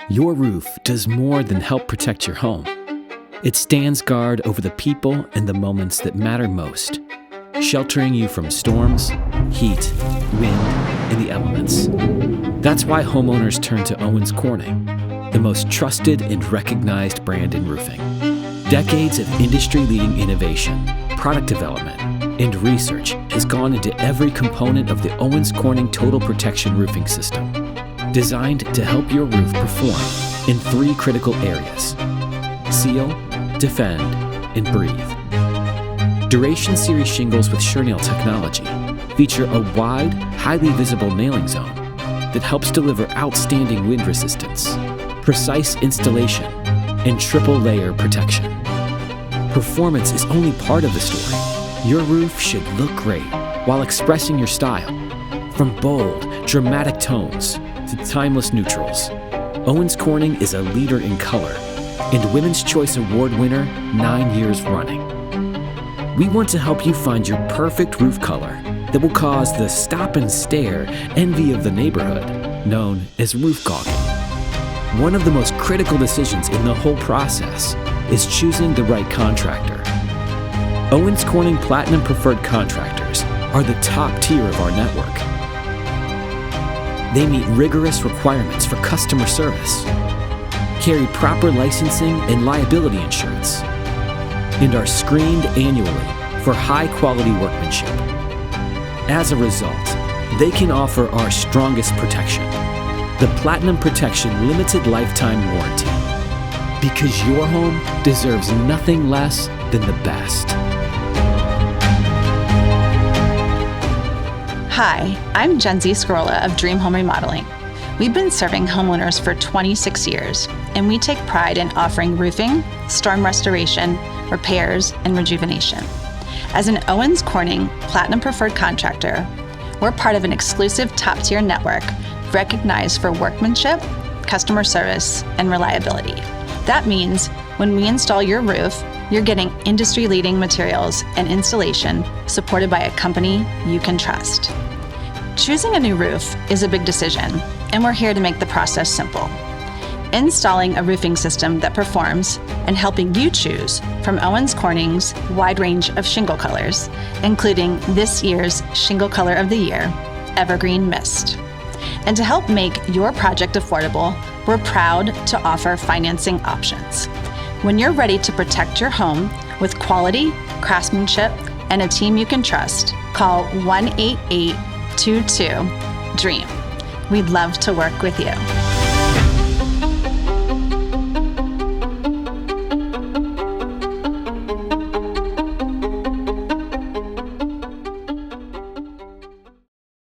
Your roof does more than help protect your home. It stands guard over the people and the moments that matter most, sheltering you from storms, heat, wind, and the elements. That's why homeowners turn to Owens Corning, the most trusted and recognized brand in roofing. Decades of industry-leading innovation, product development, and research has gone into every component of the Owens Corning Total Protection Roofing System, designed to help your roof perform in 3 critical areas: seal, defend, and breathe. Duration Series shingles with SureNail technology feature a wide, highly visible nailing zone that helps deliver outstanding wind resistance, precise installation, and triple layer protection. Performance is only part of the story. Your roof should look great while expressing your style. From bold, dramatic tones to timeless neutrals, Owens Corning is a leader in color and Women's Choice Award winner 9 years running. We want to help you find your perfect roof color that will cause the stop and stare envy of the neighborhood, known as roof gawking. One of the most critical decisions in the whole process is choosing the right contractor. Owens Corning Platinum Preferred Contractors are the top tier of our network. They meet rigorous requirements for customer service, carry proper licensing and liability insurance, and are screened annually for high-quality workmanship. As a result, they can offer our strongest protection, the Platinum Protection Limited Lifetime Warranty, because your home deserves nothing less than the best. Hi, I'm Gen Z Scrolla of DreamHome Remodeling. We've been serving homeowners for 26 years, and we take pride in offering roofing, storm restoration, repairs, and rejuvenation. As an Owens Corning Platinum Preferred Contractor, we're part of an exclusive top-tier network recognized for workmanship, customer service, and reliability. That means when we install your roof, you're getting industry-leading materials and installation supported by a company you can trust. Choosing a new roof is a big decision, and we're here to make the process simple. Installing a roofing system that performs and helping you choose from Owens Corning's wide range of shingle colors, including this year's Shingle Color of the Year, Evergreen Mist. And to help make your project affordable, we're proud to offer financing options. When you're ready to protect your home with quality, craftsmanship, and a team you can trust, call 1-888-22-DREAM. We'd love to work with you.